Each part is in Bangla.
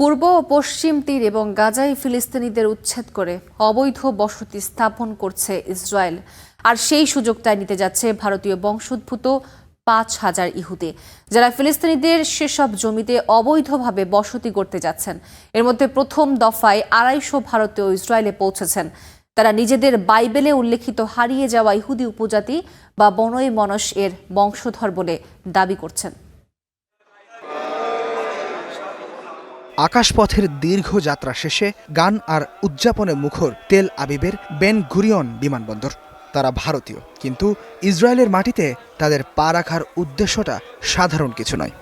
পূর্ব ও পশ্চিম তীর এবং গাজায় ফিলিস্তিনিদের উচ্ছেদ করে অবৈধ বসতি স্থাপন করছে ইসরায়েল। আর সেই সুযোগটাই নিতে যাচ্ছে ভারতীয় বংশোদ্ভূত ৫,০০০ ইহুদি, যারা ফিলিস্তিনিদের সেসব জমিতে অবৈধভাবে বসতি করতে যাচ্ছেন। এর মধ্যে প্রথম দফায় ২৫০ ভারতীয় ইসরায়েলে পৌঁছেছেন। তারা নিজেদের বাইবেলে উল্লেখিত হারিয়ে যাওয়া ইহুদি উপজাতি বা বনই মনস এর বংশধর বলে দাবি করছেন। আকাশপথের দীর্ঘ যাত্রা শেষে গান আর উদযাপনে মুখর তেল আবিবের বেন গুরিয়ন বিমানবন্দর। তারা ভারতীয়, কিন্তু ইসরায়েলের মাটিতে তাদের পা রাখার উদ্দেশ্যটা সাধারণ কিছু নয়।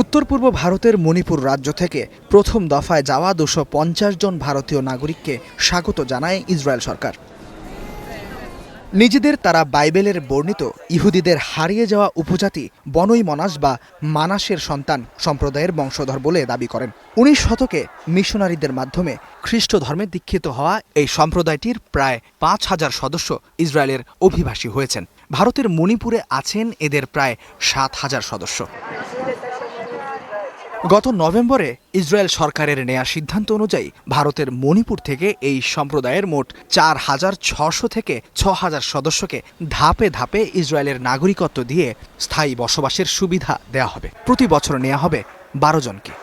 উত্তর পূর্ব ভারতের মণিপুর রাজ্য থেকে প্রথম দফায় যাওয়া ২৫০ জন ভারতীয় নাগরিককে স্বাগত জানায় ইসরায়েল সরকার। নিজেদের তারা বাইবেলের বর্ণিত ইহুদিদের হারিয়ে যাওয়া উপজাতি বনই মনাস বা মানাসের সন্তান সম্প্রদায়ের বংশধর বলে দাবি করেন। ১৯ শতকে মিশনারিদের মাধ্যমে খ্রিস্ট ধর্মে দীক্ষিত হওয়া এই সম্প্রদায়টির প্রায় ৫,০০০ সদস্য ইসরায়েলের অভিবাসী হয়েছেন। ভারতের মণিপুরে আছেন এদের প্রায় ৭,০০০ সদস্য। গত নভেম্বরে ইসরায়েল সরকারের নেয়া সিদ্ধান্ত অনুযায়ী ভারতের মণিপুর থেকে এই সম্প্রদায়ের মোট ৪,৬০০ থেকে ৬,০০০ সদস্যকে ধাপে ধাপে ইসরায়েলের নাগরিকত্ব দিয়ে স্থায়ী বসবাসের সুবিধা দেওয়া হবে। প্রতি বছর নেওয়া হবে ১২ জনকে।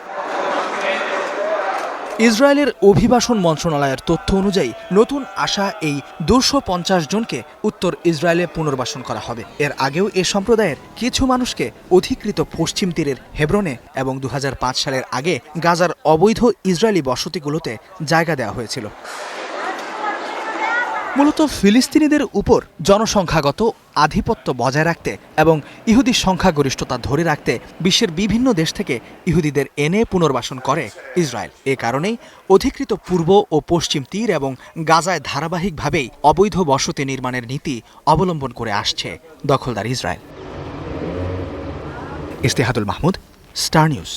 ইসরায়েলের অভিবাসন মন্ত্রণালয়ের তথ্য অনুযায়ী নতুন আসা এই ২৫০ জনকে উত্তর ইসরায়েলে পুনর্বাসন করা হবে। এর আগেও এ সম্প্রদায়ের কিছু মানুষকে অধিকৃত পশ্চিম তীরের হেব্রনে এবং ২০০৫ সালের আগে গাজার অবৈধ ইসরায়েলি বসতিগুলোতে জায়গা দেওয়া হয়েছিল। মূলত ফিলিস্তিনিদের উপর জনসংখ্যাগত আধিপত্য বজায় রাখতে এবং ইহুদি সংখ্যাগরিষ্ঠতা ধরে রাখতে বিশ্বের বিভিন্ন দেশ থেকে ইহুদিদের এনে পুনর্বাসন করে ইসরায়েল। এ কারণেই অধিকৃত পূর্ব ও পশ্চিম তীর এবং গাজায় ধারাবাহিকভাবেই অবৈধ বসতি নির্মাণের নীতি অবলম্বন করে আসছে দখলদার Israel. Istehadul Mahmud, Star news.